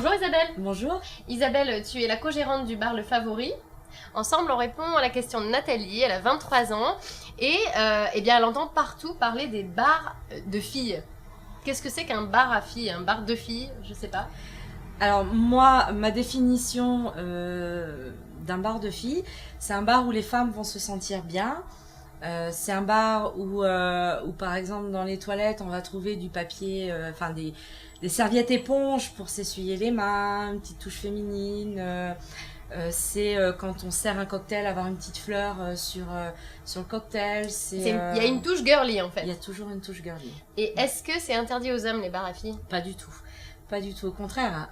Bonjour Isabelle. Bonjour. Isabelle, tu es la co-gérante du bar Le Favori. Ensemble, on répond à la question de Nathalie, elle a 23 ans et eh bien, elle entend partout parler des bars de filles. Qu'est-ce que c'est qu'un bar à filles, un bar de filles? Je sais pas. Alors moi, ma définition d'un bar de filles, c'est un bar où les femmes vont se sentir bien. C'est un bar où par exemple dans les toilettes on va trouver du papier, des serviettes éponges pour s'essuyer les mains, une petite touche féminine. C'est quand on sert un cocktail, avoir une petite fleur sur le cocktail. Il y a une touche girly en fait. Il y a toujours une touche girly. Et est-ce que c'est interdit aux hommes les bars à filles? Pas du tout. Pas du tout. Au contraire,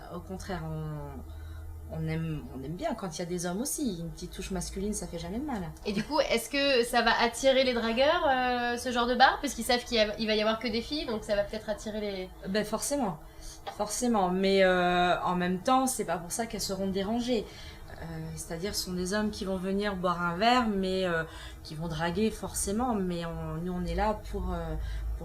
on aime bien quand il y a des hommes aussi. Une petite touche masculine, ça fait jamais de mal. Et du coup, est-ce que ça va attirer les dragueurs, ce genre de bar? Parce qu'ils savent qu'il va y avoir que des filles, donc ça va peut-être attirer les... Ben forcément. Mais en même temps, c'est pas pour ça qu'elles seront dérangées. C'est-à-dire, ce sont des hommes qui vont venir boire un verre, mais qui vont draguer forcément. Mais nous, on est là pour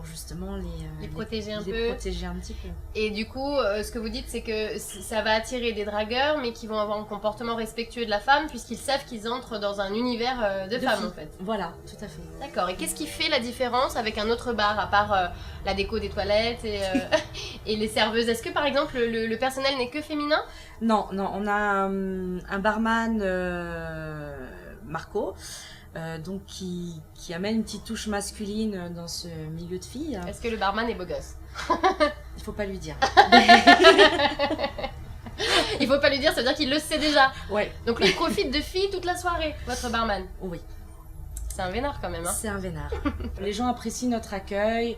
justement les protéger un petit peu. Et du coup, ce que vous dites, c'est que ça va attirer des dragueurs, mais qui vont avoir un comportement respectueux de la femme, puisqu'ils savent qu'ils entrent dans un univers de femmes, filles. en fait. Voilà, tout à fait. D'accord. Et qu'est-ce qui fait la différence avec un autre bar, à part la déco des toilettes et, et les serveuses? Est-ce que, par exemple, le personnel n'est que féminin? Non, on a un barman, Marco, donc qui amène une petite touche masculine dans ce milieu de filles. Est-ce que le barman est beau gosse? Il faut pas lui dire. Il faut pas lui dire, ça veut dire qu'il le sait déjà. Ouais. Donc lui, il profite de filles toute la soirée, votre barman. Oui. C'est un vénard quand même. Hein. C'est un vénard. Les gens apprécient notre accueil,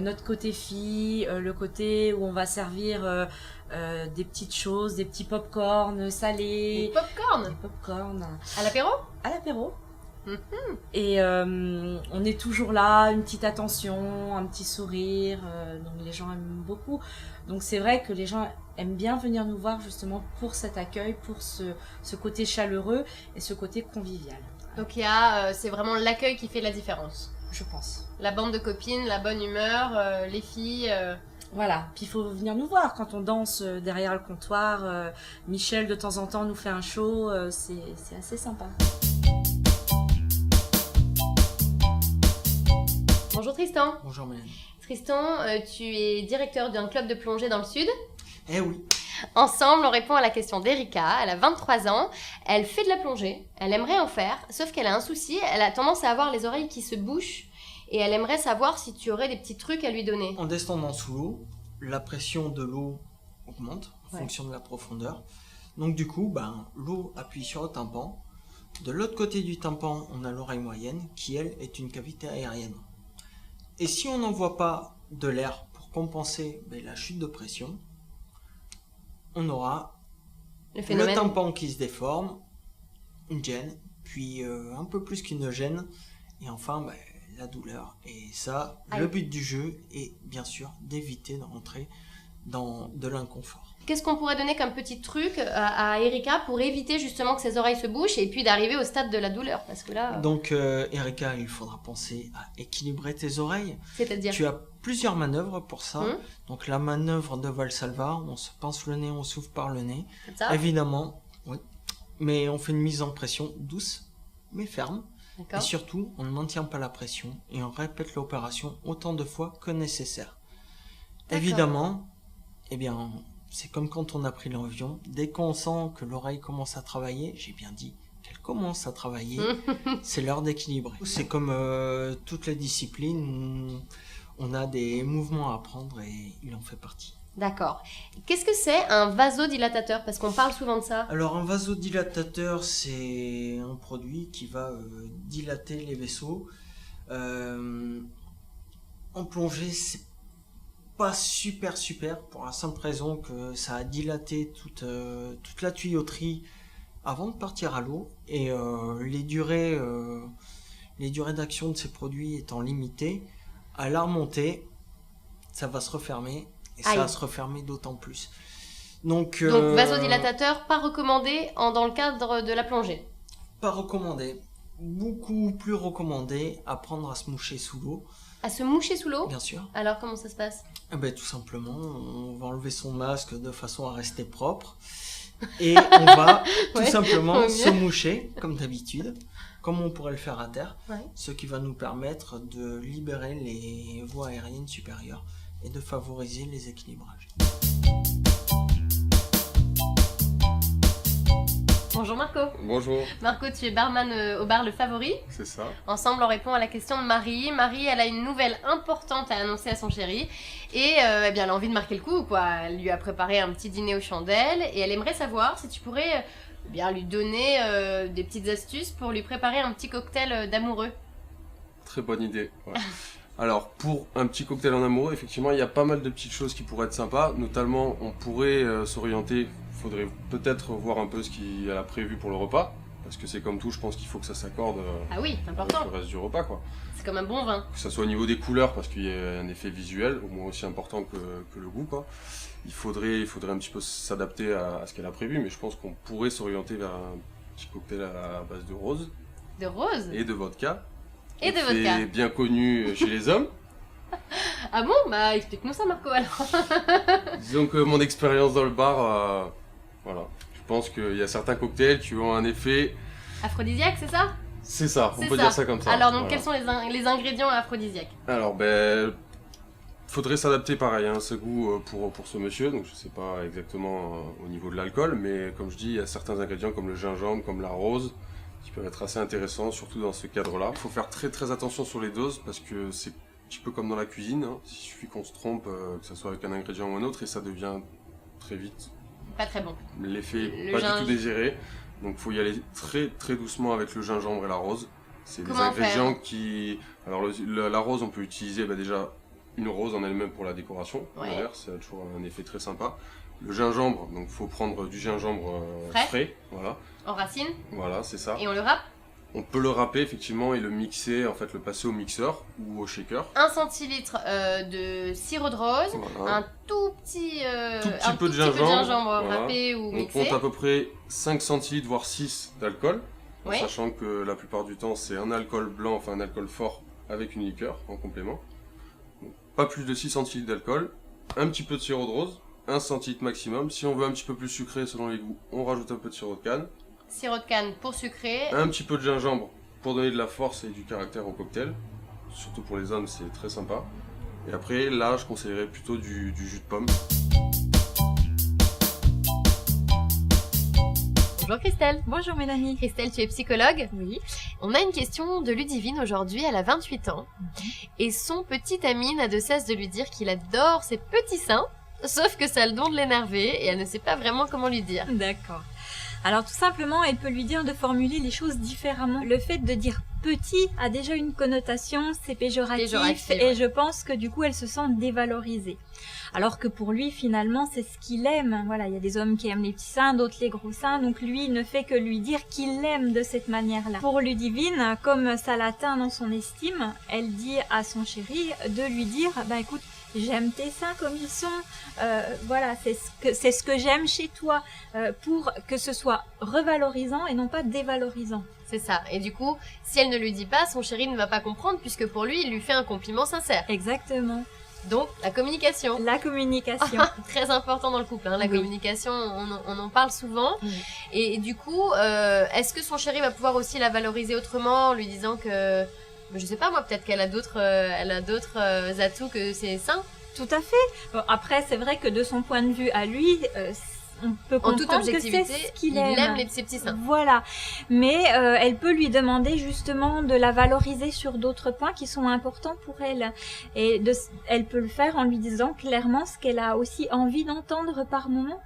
notre côté fille, le côté où on va servir des petites choses, des petits pop-corn salés. Des pop-corn? Des pop-corn. À l'apéro? À l'apéro. Mm-hmm. Et on est toujours là, une petite attention, un petit sourire, donc les gens aiment beaucoup. Donc c'est vrai que les gens aiment bien venir nous voir justement pour cet accueil, pour ce côté chaleureux et ce côté convivial. Donc c'est vraiment l'accueil qui fait la différence. Je pense. La bande de copines, la bonne humeur, les filles... Voilà, puis il faut venir nous voir quand on danse derrière le comptoir. Michel de temps en temps nous fait un show, c'est assez sympa. Bonjour Tristan. Bonjour Mélanie. Tristan, tu es directeur d'un club de plongée dans le sud. Eh oui. Ensemble, on répond à la question d'Erika. Elle a 23 ans, elle fait de la plongée, elle aimerait en faire, sauf qu'elle a un souci, elle a tendance à avoir les oreilles qui se bouchent et elle aimerait savoir si tu aurais des petits trucs à lui donner. En descendant sous l'eau, la pression de l'eau augmente en Ouais. fonction de la profondeur. Donc du coup, l'eau appuie sur le tympan. De l'autre côté du tympan, on a l'oreille moyenne qui, elle, est une cavité aérienne. Et si on n'envoie pas de l'air pour compenser la chute de pression, on aura le tympan qui se déforme, une gêne, puis un peu plus qu'une gêne, et enfin la douleur. Et ça, le but du jeu est bien sûr d'éviter de rentrer dans de l'inconfort. Qu'est-ce qu'on pourrait donner comme petit truc à Erika pour éviter justement que ses oreilles se bouchent et puis d'arriver au stade de la douleur? Parce que là... Donc Erika, il faudra penser à équilibrer tes oreilles. C'est-à-dire? Tu as plusieurs manœuvres pour ça. Donc la manœuvre de Valsalva, on se pince le nez, on souffle par le nez. C'est ça? Évidemment, oui. Mais on fait une mise en pression douce, mais ferme. D'accord. Et surtout, on ne maintient pas la pression et on répète l'opération autant de fois que nécessaire. D'accord. Évidemment, c'est comme quand on a pris l'avion. Dès qu'on sent que l'oreille commence à travailler, j'ai bien dit qu'elle commence à travailler, c'est l'heure d'équilibrer. C'est comme toutes les disciplines, on a des mouvements à apprendre et il en fait partie. D'accord. Qu'est-ce que c'est un vasodilatateur? Parce qu'on parle souvent de ça. Alors un vasodilatateur, c'est un produit qui va dilater les vaisseaux. En plongée, c'est pas super pour la simple raison que ça a dilaté toute la tuyauterie avant de partir à l'eau et les durées d'action de ces produits étant limitées, à la remontée, ça va se refermer. Et ça va se refermer d'autant plus. Donc vasodilatateur, pas recommandé dans le cadre de la plongée. Pas recommandé. Beaucoup plus recommandé, apprendre à se moucher sous l'eau. À se moucher sous l'eau? Bien sûr. Alors, comment ça se passe? Tout simplement, on va enlever son masque de façon à rester propre. Et on va tout simplement se moucher, comme d'habitude, comme on pourrait le faire à terre. Ouais. Ce qui va nous permettre de libérer les voies aériennes supérieures et de favoriser les équilibrages. Bonjour Marco. Bonjour, Marco, tu es barman au bar Le Favori. c'est ça. Ensemble, on répond à la question de Marie. Marie, elle a une nouvelle importante à annoncer à son chéri. Et elle a envie de marquer le coup, quoi. Elle lui a préparé un petit dîner aux chandelles. Et elle aimerait savoir si tu pourrais lui donner des petites astuces pour lui préparer un petit cocktail d'amoureux. Très bonne idée. Ouais. Alors, pour un petit cocktail en amoureux, effectivement, il y a pas mal de petites choses qui pourraient être sympas. Notamment, on pourrait s'orienter, faudrait peut-être voir un peu ce qu'elle a prévu pour le repas. Parce que c'est comme tout, je pense qu'il faut que ça s'accorde Ah oui, c'est avec important. le reste du repas, quoi. C'est comme un bon vin. Que ça soit au niveau des couleurs, parce qu'il y a un effet visuel, au moins aussi important que le goût, quoi. Il faudrait un petit peu s'adapter à ce qu'elle a prévu, mais je pense qu'on pourrait s'orienter vers un petit cocktail à base de rose De rose et de vodka. et de C'est vodka. bien connu chez les hommes. Ah bon? Bah explique-nous ça Marco alors. Disons que mon expérience dans le bar, voilà. Je pense qu'il y a certains cocktails qui ont un effet... Aphrodisiaque, c'est ça? C'est ça, on C'est peut ça. dire ça comme ça. Alors donc Voilà. quels sont les ingrédients aphrodisiaques? Alors, faudrait s'adapter pareil, hein, ce goût pour ce monsieur. Donc je sais pas exactement au niveau de l'alcool, mais comme je dis, il y a certains ingrédients comme le gingembre, comme la rose, qui peuvent être assez intéressants, surtout dans ce cadre-là. Il faut faire très très attention sur les doses, parce que c'est un petit peu comme dans la cuisine. Hein. Il suffit qu'on se trompe, que ce soit avec un ingrédient ou un autre, et ça devient très vite Pas très bon. l'effet Le pas gingembre. du tout désiré. Donc faut y aller très très doucement avec le gingembre et la rose. C'est des Comment ingrédients qui... Alors la rose, on peut utiliser déjà une rose en elle-même pour la décoration. Ouais. D'ailleurs, ça a toujours un effet très sympa. Le gingembre, donc faut prendre du gingembre frais. Voilà, En racine voilà, c'est ça. et on le râpe. On peut le râper effectivement et le mixer, en fait le passer au mixeur ou au shaker. 1 centilitre de sirop de rose. Voilà. Un tout petit, Tout petit un peu de tout petit gingembre, voilà. râpé ou On mixé. compte à peu près 5 centilitres voire 6 d'alcool. En Oui. sachant que la plupart du temps c'est un alcool blanc, enfin un alcool fort avec une liqueur en complément. Donc, pas plus de 6 centilitres d'alcool, un petit peu de sirop de rose, 1 centilitre maximum. Si on veut un petit peu plus sucré selon les goûts, on rajoute un peu de sirop de canne. Sirop de canne pour sucrer. Un petit peu de gingembre pour donner de la force et du caractère au cocktail. Surtout pour les hommes, c'est très sympa. Et après, là, je conseillerais plutôt du jus de pomme. Bonjour Christelle. Bonjour Mélanie. Christelle, tu es psychologue. Oui. On a une question de Ludivine aujourd'hui, elle a 28 ans. Et son petit ami n'a de cesse de lui dire qu'il adore ses petits seins, sauf que ça a le don de l'énerver et elle ne sait pas vraiment comment lui dire. D'accord. Alors tout simplement, elle peut lui dire de formuler les choses différemment. Le fait de dire petit a déjà une connotation, c'est péjoratif, Péjoratif, et ouais. je pense que du coup elle se sent dévalorisée. Alors que pour lui finalement c'est ce qu'il aime. Voilà, il y a des hommes qui aiment les petits seins, d'autres les gros seins, donc lui il ne fait que lui dire qu'il l'aime de cette manière-là. Pour Ludivine, comme ça l'atteint dans son estime, elle dit à son chéri de lui dire, bah écoute, j'aime tes seins comme ils sont, voilà, c'est ce que j'aime chez toi, pour que ce soit revalorisant et non pas dévalorisant. C'est ça. Et du coup, si elle ne lui dit pas, son chéri ne va pas comprendre puisque pour lui, il lui fait un compliment sincère. Exactement. Donc, la communication. La communication. Très important dans le couple, hein, la Oui. communication, on en parle souvent. Oui. Et du coup, est-ce que son chéri va pouvoir aussi la valoriser autrement en lui disant que, je sais pas moi, peut-être qu'elle a d'autres atouts que ses seins? Tout à fait. Bon, après, c'est vrai que de son point de vue à lui, on peut En toute comprendre que objectivité, c'est ce qu'il il aime. aime ses petits seins. Voilà. Mais elle peut lui demander justement de la valoriser sur d'autres points qui sont importants pour elle. Et elle peut le faire en lui disant clairement ce qu'elle a aussi envie d'entendre par moment.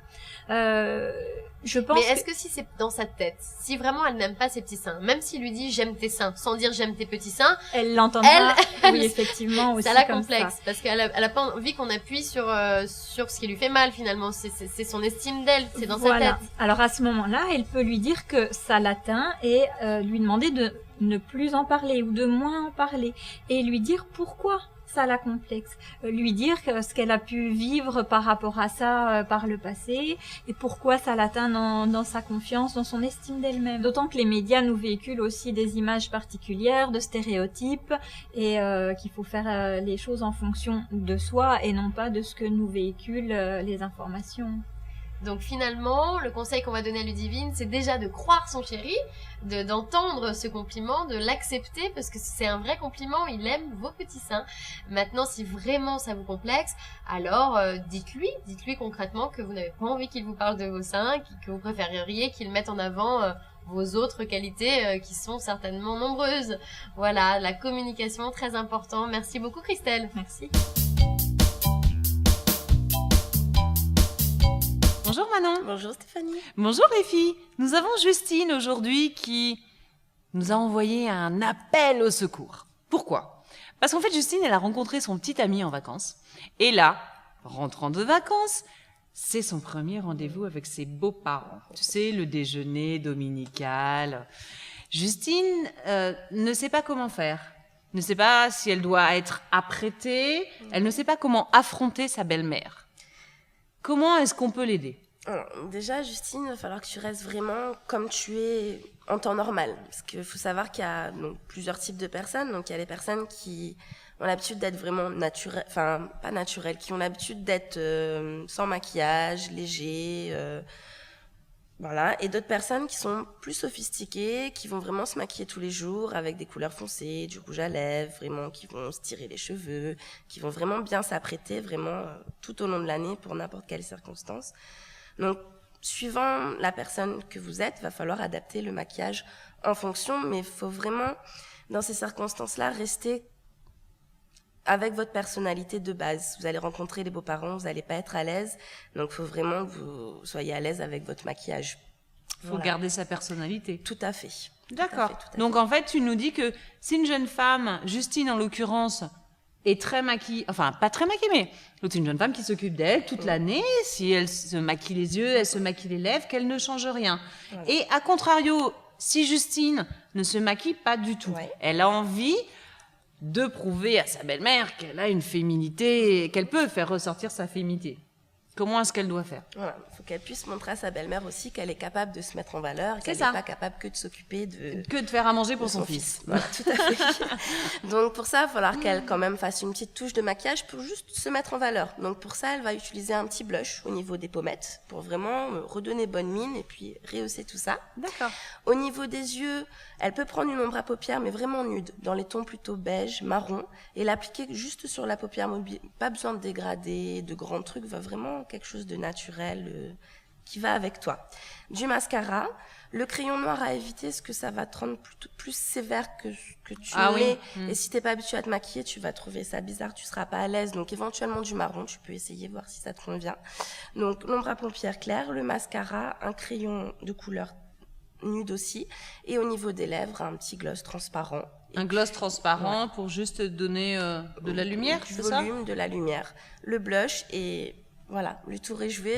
Je pense Mais est-ce que si c'est dans sa tête, si vraiment elle n'aime pas ses petits seins, même s'il lui dit j'aime tes seins, sans dire j'aime tes petits seins, elle l'entendra. elle- Oui, effectivement aussi ça la comme complexe. ça. Parce qu'elle a pas envie qu'on appuie sur ce qui lui fait mal finalement. C'est son estime d'elle, c'est dans sa tête. Alors à ce moment-là, elle peut lui dire que ça l'atteint et lui demander de ne plus en parler ou de moins en parler et lui dire pourquoi ça la complexe. Lui dire ce qu'elle a pu vivre par rapport à ça par le passé et pourquoi ça l'atteint dans sa confiance, dans son estime d'elle-même. D'autant que les médias nous véhiculent aussi des images particulières, de stéréotypes et qu'il faut faire les choses en fonction de soi et non pas de ce que nous véhiculent les informations. Donc finalement, le conseil qu'on va donner à Ludivine, c'est déjà de croire son chéri, d'entendre ce compliment, de l'accepter parce que c'est un vrai compliment, il aime vos petits seins. Maintenant, si vraiment ça vous complexe, alors dites-lui concrètement que vous n'avez pas envie qu'il vous parle de vos seins, que vous préféreriez qu'il mette en avant vos autres qualités qui sont certainement nombreuses. Voilà, la communication, très important. Merci beaucoup Christelle. Merci. Bonjour Manon. Bonjour Stéphanie. Bonjour les filles. Nous avons Justine aujourd'hui qui nous a envoyé un appel au secours. Pourquoi ? Parce qu'en fait Justine, elle a rencontré son petit ami en vacances. Et là, rentrant de vacances, c'est son premier rendez-vous avec ses beaux-parents. Tu sais, le déjeuner dominical. Justine ne sait pas comment faire. Ne sait pas si elle doit être apprêtée. Elle ne sait pas comment affronter sa belle-mère. Comment est-ce qu'on peut l'aider ? Alors, déjà, Justine, il va falloir que tu restes vraiment comme tu es en temps normal. Parce qu'il faut savoir qu'il y a donc, plusieurs types de personnes. Donc, il y a les personnes qui ont l'habitude d'être vraiment naturelles, enfin, pas naturelles, qui ont l'habitude d'être sans maquillage, léger, voilà. Et d'autres personnes qui sont plus sophistiquées, qui vont vraiment se maquiller tous les jours avec des couleurs foncées, du rouge à lèvres, vraiment, qui vont se tirer les cheveux, qui vont vraiment bien s'apprêter, vraiment, tout au long de l'année pour n'importe quelle circonstance. Donc, suivant la personne que vous êtes, va falloir adapter le maquillage en fonction, mais il faut vraiment, dans ces circonstances-là, rester avec votre personnalité de base. Vous allez rencontrer les beaux-parents, vous n'allez pas être à l'aise, donc il faut vraiment que vous soyez à l'aise avec votre maquillage. Il faut garder sa personnalité. Tout à fait. D'accord. Donc en fait, tu nous dis que si une jeune femme, Justine en l'occurrence, est très maquillée, enfin pas très maquillée, mais c'est une jeune femme qui s'occupe d'elle toute l'année, si elle se maquille les yeux, elle se maquille les lèvres, qu'elle ne change rien. Voilà. Et à contrario, si Justine ne se maquille pas du tout, elle a envie de prouver à sa belle-mère qu'elle a une féminité, qu'elle peut faire ressortir sa féminité. Comment est-ce qu'elle doit faire ? Voilà, il faut qu'elle puisse montrer à sa belle-mère aussi qu'elle est capable de se mettre en valeur, qu'elle n'est pas capable que de s'occuper de... Que de faire à manger pour son fils. Voilà, tout à fait. Donc pour ça, il va falloir qu'elle quand même fasse une petite touche de maquillage pour juste se mettre en valeur. Donc pour ça, elle va utiliser un petit blush au niveau des pommettes pour vraiment redonner bonne mine et puis rehausser tout ça. D'accord. Au niveau des yeux, elle peut prendre une ombre à paupières mais vraiment nude, dans les tons plutôt beige, marron, et l'appliquer juste sur la paupière mobile. Pas besoin de dégrader, de grands trucs, va vraiment quelque chose de naturel qui va avec toi. Du mascara, le crayon noir à éviter, parce que ça va te rendre plus sévère que tu l'es. Et si t'es pas habitué à te maquiller, tu vas trouver ça bizarre, tu seras pas à l'aise. Donc éventuellement du marron, tu peux essayer, voir si ça te convient. Donc l'ombre à paupières claire, le mascara, un crayon de couleur nude aussi. Et au niveau des lèvres, un petit gloss transparent. Un gloss transparent pour juste donner de la lumière, c'est ça ? Du volume, de la lumière. Le blush et... Voilà, le tour est joué.